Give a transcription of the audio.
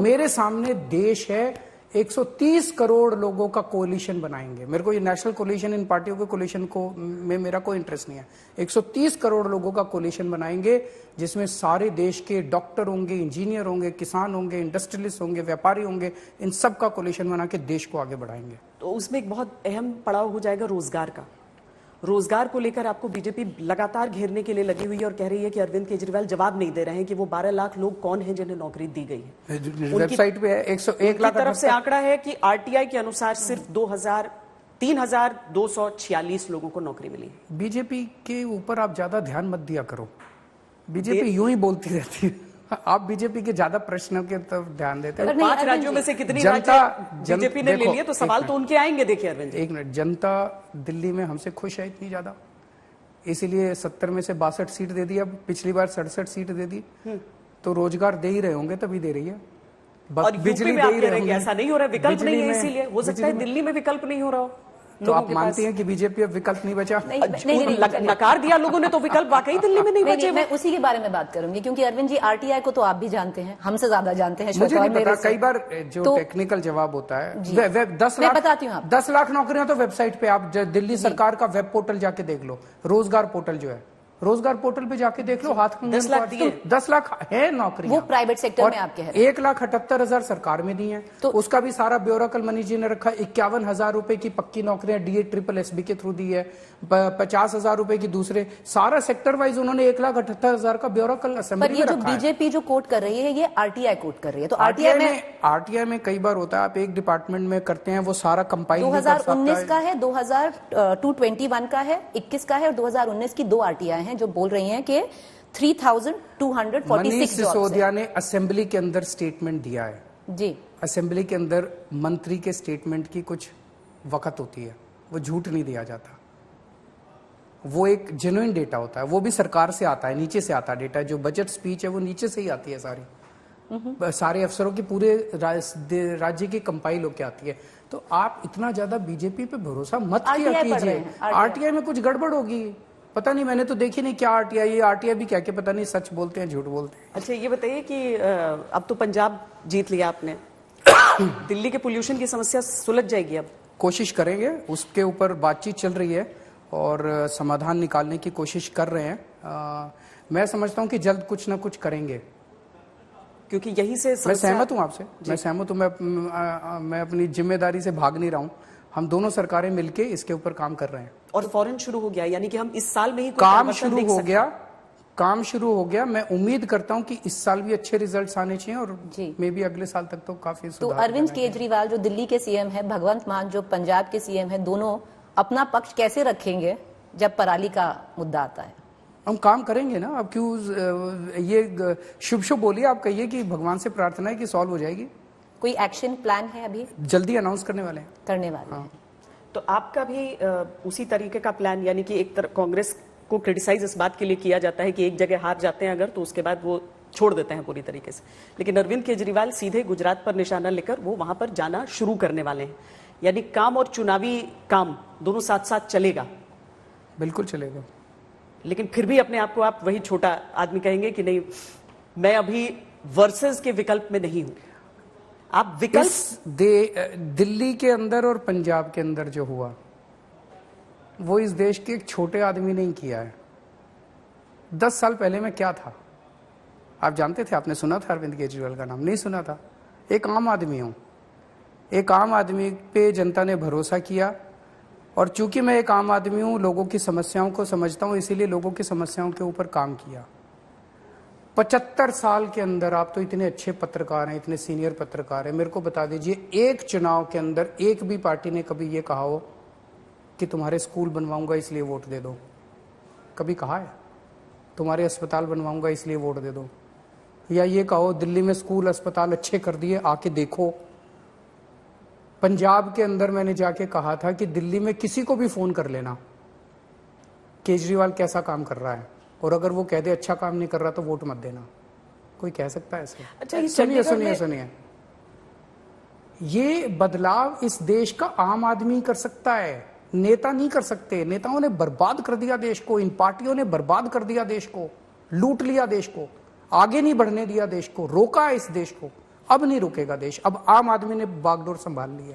मेरे सामने देश है, 130 करोड़ लोगों का कोलिशन बनाएंगे। मेरे को ये नेशनल कोलिशन, इन पार्टियों के कोलिशन को में मेरा कोई इंटरेस्ट नहीं है। 130 करोड़ लोगों का कोलिशन बनाएंगे, जिसमें सारे देश के डॉक्टर होंगे, इंजीनियर होंगे, किसान होंगे, इंडस्ट्रियलिस्ट होंगे, व्यापारी होंगे। इन सब का कोलिशन बना के देश को आगे बढ़ाएंगे। तो उसमें एक बहुत अहम पड़ाव हो जाएगा रोजगार का। रोजगार को लेकर आपको बीजेपी लगातार घेरने के लिए लगी हुई है और कह रही है कि अरविंद केजरीवाल जवाब नहीं दे रहे हैं कि वो 12 लाख लोग कौन हैं जिन्हें नौकरी दी गई है। वेबसाइट पे है 101 लाख तरफ से आंकड़ा है कि आरटीआई के अनुसार सिर्फ 3,246 लोगों को नौकरी मिली है। बीजेपी के ऊपर आप ज्यादा ध्यान मत दिया करो, बीजेपी यूं ही बोलती रहती है। आप बीजेपी के ज्यादा प्रश्नों के तरफ ध्यान देते हैं। 5 राज्यों में से कितनी जनता बीजेपी ने ले लिए, तो सवाल तो उनके आएंगे। देखिए अरविंद, एक मिनट, जनता दिल्ली में हमसे खुश है इतनी ज्यादा, इसीलिए 70 में से 62 सीट दे दी। अब पिछली बार 67 सीट दे दी, तो रोजगार दे ही रहे होंगे, तभी दे रही है। और बिजली दे ही रहे होंगे, ऐसा नहीं हो रहा, विकल्प नहीं है, इसीलिए हो सकता है दिल्ली में विकल्प नहीं हो रहा हो। तो आप मानती हैं कि बीजेपी अब विकल्प नहीं बचा? नकार दिया लोगों ने, तो विकल्प वाकई दिल्ली में नहीं बचे। मैं उसी के बारे में बात करूंगी, क्योंकि अरविंद जी आरटीआई को तो आप भी जानते हैं, हमसे ज्यादा जानते हैं। मुझे नहीं पता, कई बार जो टेक्निकल जवाब होता है, 10 लाख नौकरियां तो वेबसाइट पे, आप दिल्ली सरकार का वेब पोर्टल जाके देख लो, रोजगार पोर्टल जो है, रोजगार पोर्टल पे जाके देख लो, हाथ 10 लाख है नौकरी। वो प्राइवेट सेक्टर में आपके है। 1,78,000 सरकार में दी है, तो उसका भी सारा ब्योरा कल मनीष जी ने रखा। 51,000 रुपए की पक्की नौकरियां DA-SSB के थ्रू दी है, 50,000 रुपए की दूसरे, सारा सेक्टर वाइज उन्होंने 1,78,000 का ब्योरा कल असेंबली में रखा है। बीजेपी जो कोट कर रही है ये आरटीआई कोट कर रही है, तो आरटीआई में कई बार होता है, आप एक डिपार्टमेंट में करते हैं, वो सारा कंपाइल 2019 का है, 2021 का है, 21 का है, और 2019 की 2 आरटीआई हैं जो बोल रही हैं कि 3,246 मनीष सिसोदिया ने असेंबली के अंदर स्टेटमेंट दिया है जी। असेंबली के अंदर मंत्री के स्टेटमेंट की कुछ वक्त होती है, वो झूठ नहीं दिया जाता, वो एक जेन्युइन डेटा होता है, वो भी सरकार से आता है, नीचे से आता है डेटा। जो बजट स्पीच है वो नीचे से ही आती है सारी, सारे अफसरों की पूरे राज्य की कंपाइल होके आती है। तो आप इतना ज्यादा बीजेपी पे भरोसा मत किया कीजिए। आरटीआई में कुछ गड़बड़ होगी, पता नहीं, मैंने तो देखी नहीं क्या आरटीआई भी क्या पता नहीं सच बोलते हैं झूठ बोलते हैं। अच्छा ये बताइए कि अब तो पंजाब जीत लिया आपने, दिल्ली के पोल्यूशन की समस्या सुलझ जाएगी? अब कोशिश करेंगे, उसके ऊपर बातचीत चल रही है और समाधान निकालने की कोशिश कर रहे हैं। मैं समझता हूं कि जल्द कुछ ना कुछ करेंगे, क्योंकि यहीं से मैं सहमत हूं आपसे, मैं सहमत हूं, मैं अपनी जिम्मेदारी से भाग नहीं रहा हूं। हम दोनों सरकारें मिलके इसके ऊपर काम कर रहे हैं और फौरन शुरू हो गया, यानी कि हम इस साल में ही काम शुरू हो गया। मैं उम्मीद करता हूं कि इस साल भी अच्छे रिजल्ट्स आने चाहिए और मे भी अगले साल तक तो काफी सुधार। तो अरविंद केजरीवाल जो दिल्ली के सीएम है, भगवंत मान जो पंजाब के सीएम है, दोनों अपना पक्ष कैसे रखेंगे जब पराली का मुद्दा आता है? हम काम करेंगे ना। अब क्यों ये शुभ बोलिए, आप कहिए कि भगवान से प्रार्थना है कि सॉल्व हो जाएगी। कोई एक्शन प्लान है अभी? जल्दी अनाउंस करने वाले हैं। हाँ। तो आपका भी उसी तरीके का प्लान, यानी कि एक तरह कांग्रेस को क्रिटिसाइज इस बात के लिए किया जाता है कि एक जगह हार जाते हैं अगर, तो उसके बाद वो छोड़ देते हैं पूरी तरीके से, लेकिन अरविंद केजरीवाल सीधे गुजरात पर निशाना लेकर वो वहां पर जाना शुरू करने वाले हैं, यानी काम और चुनावी काम दोनों साथ साथ चलेगा? बिल्कुल चलेगा, लेकिन फिर भी अपने आप को आप वही छोटा आदमी कहेंगे कि नहीं, मैं अभी वर्सेस के विकल्प में नहीं हूं? आप विकल्प दिल्ली के अंदर और पंजाब के अंदर जो हुआ वो इस देश के एक छोटे आदमी ने ही किया है। 10 साल पहले मैं क्या था आप जानते थे? आपने सुना था अरविंद केजरीवाल का नाम? नहीं सुना था। एक आम आदमी हूं, एक आम आदमी पे जनता ने भरोसा किया, और चूंकि मैं एक आम आदमी हूं, लोगों की समस्याओं को समझता हूं, इसीलिए लोगों की समस्याओं के ऊपर काम किया। 75 साल के अंदर आप तो इतने अच्छे पत्रकार हैं, इतने सीनियर पत्रकार हैं, मेरे को बता दीजिए एक चुनाव के अंदर एक भी पार्टी ने कभी ये कहा हो कि तुम्हारे स्कूल बनवाऊंगा इसलिए वोट दे दो? कभी कहा है? तुम्हारे अस्पताल बनवाऊंगा इसलिए वोट दे दो? या ये कहो दिल्ली में स्कूल अस्पताल अच्छे कर दिए, आके देखो। पंजाब के अंदर मैंने जाके कहा था कि दिल्ली में किसी को भी फोन कर लेना, केजरीवाल कैसा काम कर रहा है, और अगर वो कह दे अच्छा काम नहीं कर रहा तो वोट मत देना। कोई कह सकता है ऐसे? अच्छा, सुनिए, ये बदलाव इस देश का आम आदमी कर सकता है, नेता नहीं कर सकते। नेताओं ने बर्बाद कर दिया देश को, इन पार्टियों ने बर्बाद कर दिया देश को, लूट लिया देश को, आगे नहीं बढ़ने दिया देश को, रोका इस देश को। अब नहीं रुकेगा देश, अब आम आदमी ने बागडोर संभाल ली है।